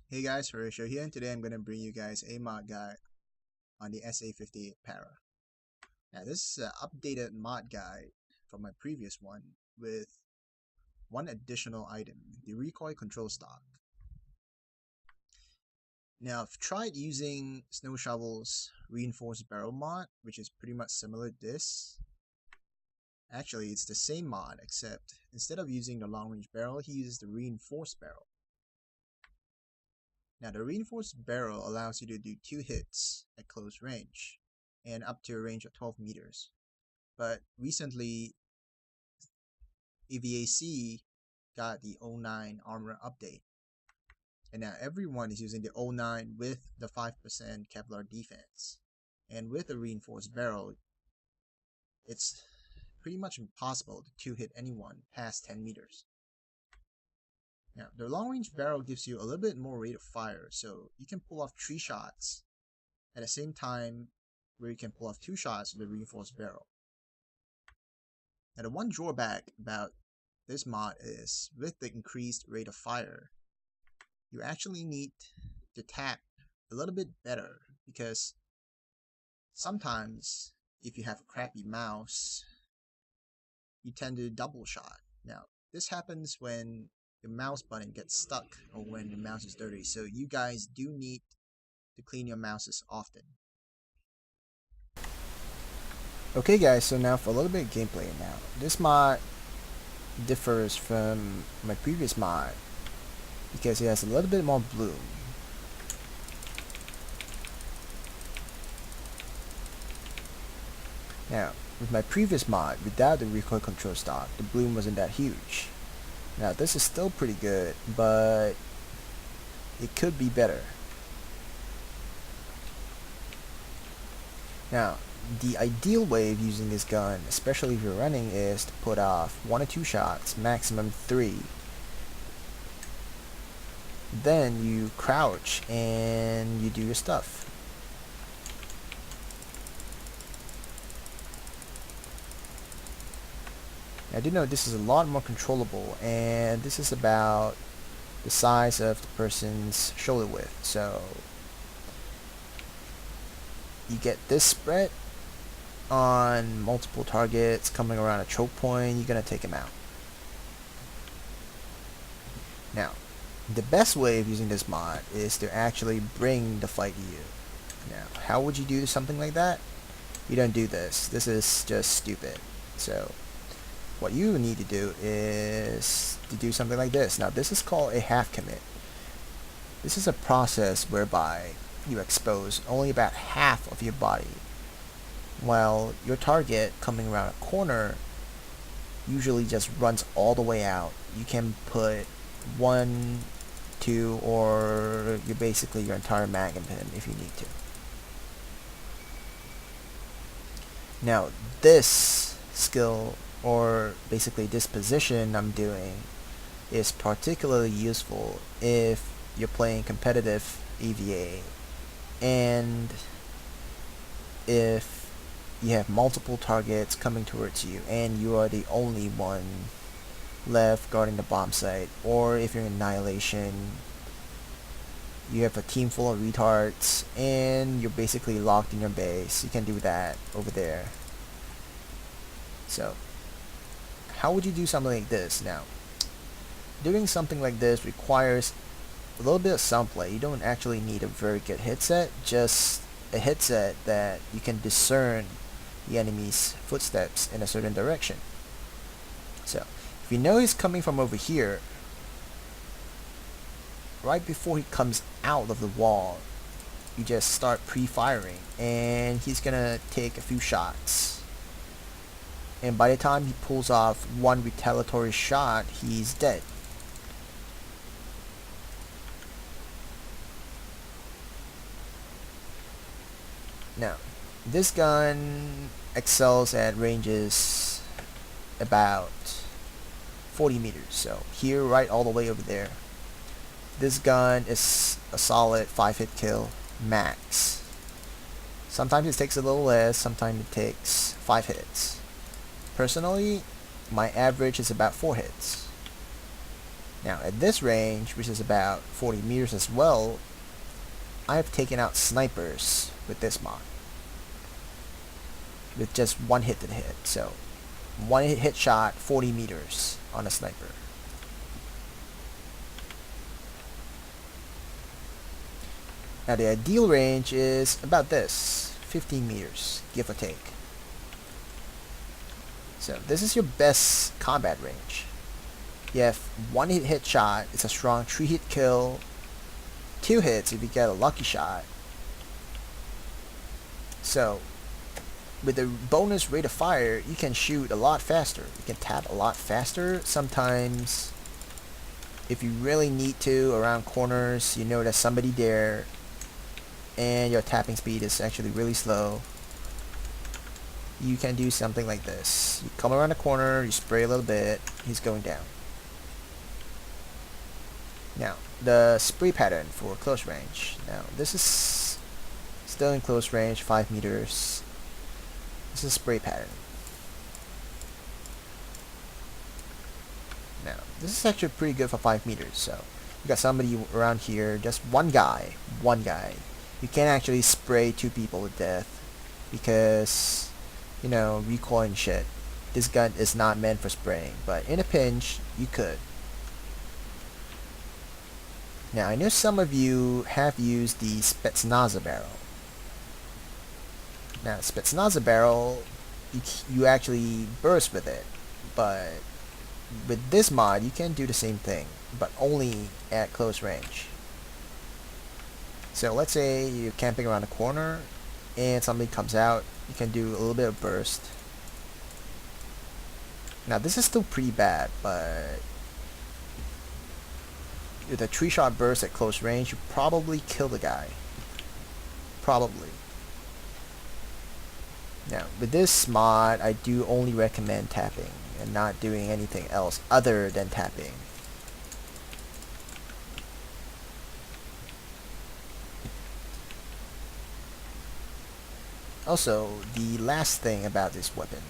Hey guys, Horatio here, and today I'm going to bring you guys a mod guide on the SA58 Para. Now this is an updated mod guide from my previous one with one additional item, the recoil control stock. Now I've tried using Snow Shovel's reinforced barrel mod, which is pretty much similar to this. Actually, it's the same mod, except instead of using the long range barrel, he uses the reinforced barrel. Now the reinforced barrel allows you to do 2 hits at close range and up to a range of 12 meters. But recently EVAC got the 09 armor update. And now everyone is using the 09 with the 5% Kevlar defense. And with a reinforced barrel, it's pretty much impossible to hit anyone past 10 meters. Now, the long range barrel gives you a little bit more rate of fire, so you can pull off 3 shots at the same time where you can pull off 2 shots with the reinforced barrel. Now, the one drawback about this mod is with the increased rate of fire, you actually need to tap a little bit better because sometimes if you have a crappy mouse, you tend to double shot. Now, this happens when your mouse button gets stuck or when your mouse is dirty, so you guys do need to clean your mouses often. Okay guys, so now for a little bit of gameplay now. This mod differs from my previous mod because it has a little bit more bloom. Now, with my previous mod, without the recoil control stock, the bloom wasn't that huge. Now this is still pretty good, but it could be better. Now, the ideal way of using this gun, especially if you're running, is to put off 1 or 2 shots, maximum 3. Then you crouch and you do your stuff. I do know this is a lot more controllable, and this is about the size of the person's shoulder width. So you get this spread on multiple targets coming around a choke point, you're gonna take him out. Now, the best way of using this mod is to actually bring the fight to you. Now, how would you do something like that? You don't do this. This is just stupid. So what you need to do is to do something like this. Now this is called a half commit. This is a process whereby you expose only about half of your body, while your target coming around a corner usually just runs all the way out. You can put 1, 2, or you're basically your entire mag into him if you need to. Now this skill, or basically this position I'm doing, is particularly useful if you're playing competitive EVA and if you have multiple targets coming towards you and you are the only one left guarding the bomb site, or if you're in Annihilation, you have a team full of retards and you're basically locked in your base. You can do that over there. So how would you do something like this? Now, doing something like this requires a little bit of soundplay. You don't actually need a very good headset, just a headset that you can discern the enemy's footsteps in a certain direction. So, if you know he's coming from over here, right before he comes out of the wall, you just start pre-firing, and he's gonna take a few shots. And by the time he pulls off 1 retaliatory shot, he's dead. Now, this gun excels at ranges about 40 meters. So here, right all the way over there. This gun is a solid 5-hit kill max. Sometimes it takes a little less, sometimes it takes 5 hits. Personally, my average is about 4 hits. Now at this range, which is about 40 meters as well, I've taken out snipers with this mod. With just one hit to the head. So, one hit shot, 40 meters on a sniper. Now the ideal range is about this, 15 meters, give or take. So this is your best combat range. You have one hit shot, it's a strong 3-hit kill, 2 hits if you get a lucky shot. So with the bonus rate of fire, you can shoot a lot faster. You can tap a lot faster. Sometimes if you really need to around corners, you know there's somebody there and your tapping speed is actually really slow, you can do something like this. You come around the corner, you spray a little bit, he's going down. Now, the spray pattern for close range. Now, this is still in close range, 5 meters. This is spray pattern. Now, this is actually pretty good for 5 meters, so you got somebody around here, just one guy. You can't actually spray 2 people to death because, you know, recoil and shit. This gun is not meant for spraying, but in a pinch, you could. Now, I know some of you have used the Spetsnaz barrel. Now, Spetsnaz barrel, you actually burst with it, but with this mod, you can do the same thing, but only at close range. So let's say you're camping around a corner and somebody comes out, you can do a little bit of burst. Now this is still pretty bad, but with a 3-shot burst at close range, you probably kill the guy. Probably. Now with this mod, I do only recommend tapping and not doing anything else other than tapping. Also, the last thing about this weapon.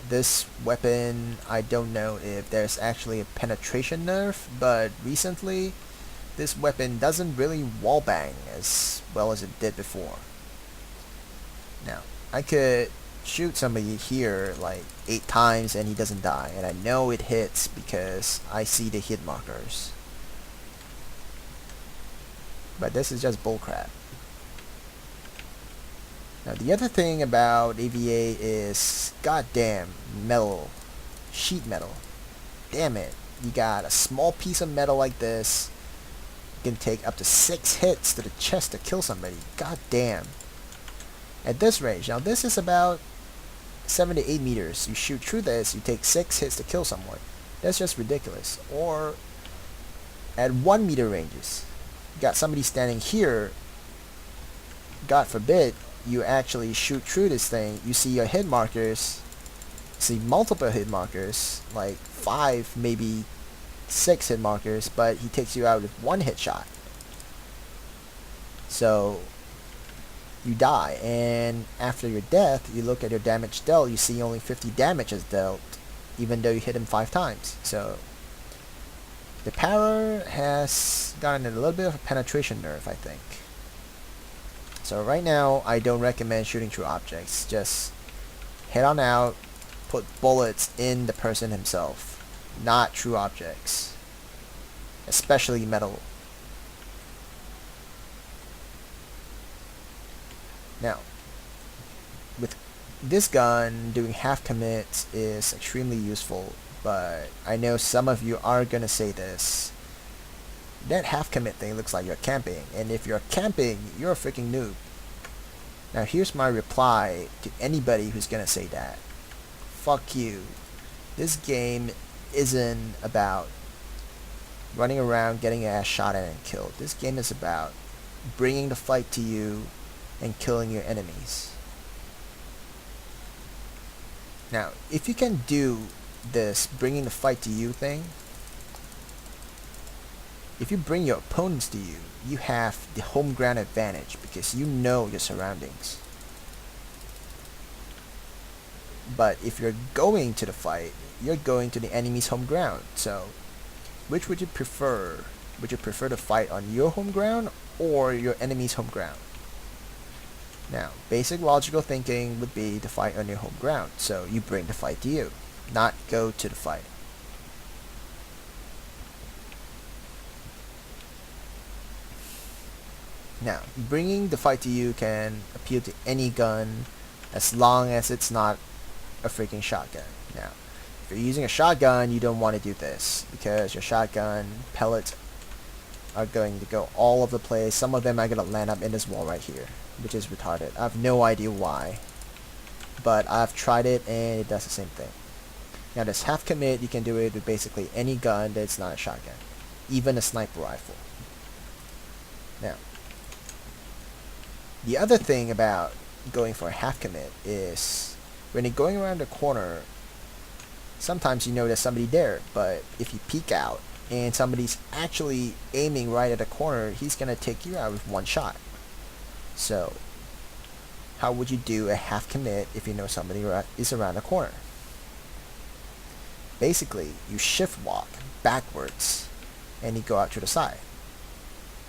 This weapon, I don't know if there's actually a penetration nerf, but recently, this weapon doesn't really wallbang as well as it did before. Now, I could shoot somebody here like 8 times and he doesn't die, and I know it hits because I see the hit markers. But this is just bullcrap. Now the other thing about AVA is goddamn metal, sheet metal. Damn it, you got a small piece of metal like this, you can take up to 6 hits to the chest to kill somebody. God damn. At this range, now this is about 7 to 8 meters. You shoot through this, you take 6 hits to kill someone. That's just ridiculous. Or at 1 meter ranges, you got somebody standing here, God forbid, you actually shoot through this thing, you see your hit markers, see multiple hit markers, like 5, maybe 6 hit markers, but he takes you out with 1 hit shot. So you die, and after your death, you look at your damage dealt, you see only 50 damage is dealt, even though you hit him 5 times. So the power has gotten a little bit of a penetration nerf, I think. So right now, I don't recommend shooting through objects. Just head on out, put bullets in the person himself, not through objects, especially metal. Now, with this gun, doing half commits is extremely useful, but I know some of you are gonna say this. That half commit thing looks like you're camping, and if you're camping, you're a freaking noob. Now here's my reply to anybody who's gonna say that. Fuck you. This game isn't about running around getting your ass shot at and killed. This game is about bringing the fight to you and killing your enemies. Now, if you can do this bringing the fight to you thing, if you bring your opponents to you, you have the home ground advantage because you know your surroundings. But if you're going to the fight, you're going to the enemy's home ground. So which would you prefer? Would you prefer to fight on your home ground or your enemy's home ground? Now, basic logical thinking would be to fight on your home ground, so you bring the fight to you, not go to the fight. Now, bringing the fight to you can appeal to any gun as long as it's not a freaking shotgun. Now, if you're using a shotgun, you don't want to do this because your shotgun pellets are going to go all over the place. Some of them are going to land up in this wall right here, which is retarded. I have no idea why, but I've tried it and it does the same thing. Now, this half commit, you can do it with basically any gun that's not a shotgun, even a sniper rifle. Now, the other thing about going for a half commit is when you're going around the corner, sometimes you know there's somebody there, but if you peek out and somebody's actually aiming right at the corner, he's going to take you out with one shot. So, how would you do a half commit if you know somebody is around the corner? Basically, you shift walk backwards and you go out to the side.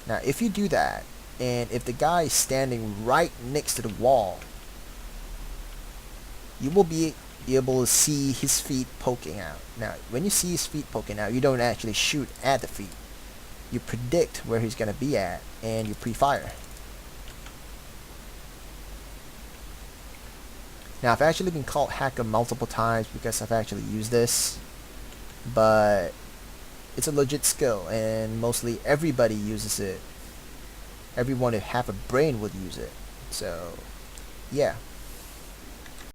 Now, if you do that, and if the guy is standing right next to the wall, you will be able to see his feet poking out. Now, when you see his feet poking out, you don't actually shoot at the feet. You predict where he's going to be at, and you pre-fire. Now, I've actually been called hacker multiple times because I've actually used this, but it's a legit skill, and mostly everybody uses it. Everyone with half a brain would use it. So, yeah.